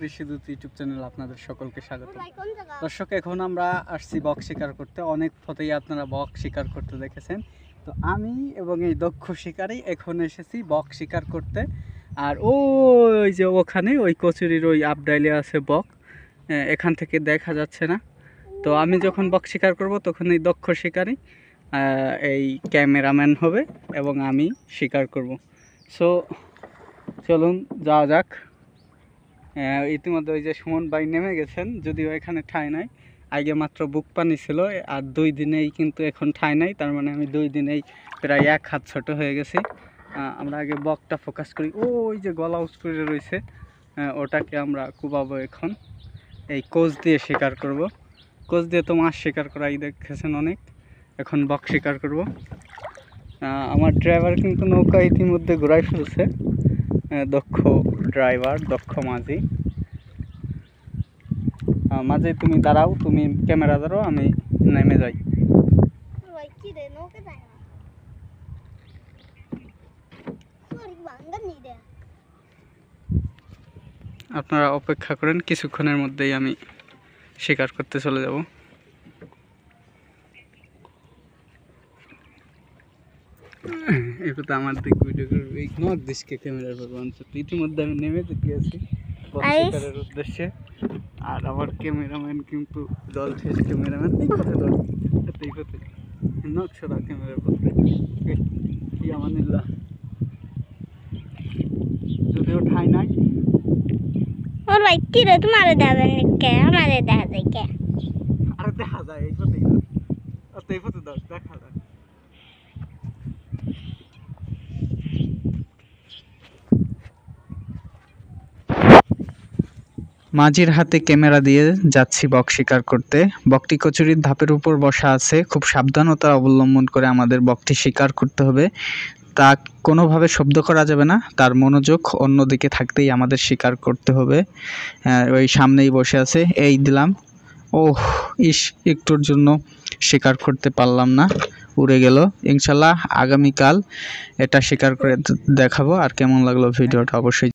কৃষিদূত YouTube channel আপনাদের সকলকে স্বাগত। দর্শক, এখন আমরা আসছি বক শিকার করতে। অনেক পথেই আপনারা বক শিকার করতে দেখেছেন, তো আমি এবং এই দক্ষ শিকারী এখন এসেছি বক শিকার করতে। আর ওই যে ওখানে ওই কচুরির ওই আপডাইলে আছে বক, এখান থেকে দেখা যাচ্ছে না। তো আমি যখন বক শিকার করব তখন এই দক্ষ শিকারী এই ক্যামেরাম্যান হবে এবং আমি শিকার করব। সো চলুন যাওয়া যাক। ইতিমধ্যে ওই যে সুমন ভাই নেমে গেছেন, যদিও এখানে ঠাঁই নাই। আগে মাত্র বুক পানি ছিল, আর 2 দিনেই কিন্তু এখন ঠাঁই নাই। তার মানে আমি 2 দিনেই প্রায় 1 হাত ছোট হয়ে গেছি। আমরা আগে বকটা ফোকাস করি। ওই যে গলা উঁচু রয়েছে, ওটাকে আমরা কুবাবো এখন। এই কোচ দিয়ে শিকার করব। কোচ দিয়ে তো মাছ শিকার করাই দেখেছেন অনেক, এখন বক শিকার করব। আমার ড্রাইভার কিন্তু নৌকা ইতিমধ্যে ঘোরাই ফেলছে। দক্ষ ড্রাইভার, দক্ষ মাঝি। মাঝে তুমি দাঁড়াও, তুমি ক্যামেরা ধরো, আমি নেমে যাই। আপনারা অপেক্ষা করেন, কিছুক্ষণের মধ্যেই আমি শিকার করতে চলে যাব। এটা আমার দিক ভিডিও করবে, এই নক দিশকে ক্যামেরার পর অঞ্চল। ইতিমধ্যে আমি নেমে গিয়েছি বক শিকারের উদ্দেশ্যে। আর আমার ক্যামেরাম্যান কিন্তু জল শেষ ক্যামেরাম্যান। এই পথে নকশরা ক্যামেরার পথে ইয়ামানিল্লাহ, যদিও ঠাই নাই। ওর ভাই কি রে, তোমার দেখা কে আমাদের দেখা যায় কে? আরে দেখা যায় এই পথে দেখা যায়। মাঝির হাতে ক্যামেরা দিয়ে যাচ্ছি বক শিকার করতে। বকটি কচুরির ধাপের উপর বসা আছে। খুব সাবধানতা অবলম্বন করে আমাদের বকটি শিকার করতে হবে। তা কোনোভাবে শব্দ করা যাবে না, তার মনোযোগ অন্যদিকে থাকতেই আমাদের শিকার করতে হবে। ওই সামনেই বসে আছে, এই দিলাম। ওহ একটুর জন্য শিকার করতে পারলাম না, উড়ে গেল। ইনশাল্লাহ আগামীকাল এটা শিকার করে দেখাবো। আর কেমন লাগলো ভিডিওটা অবশ্যই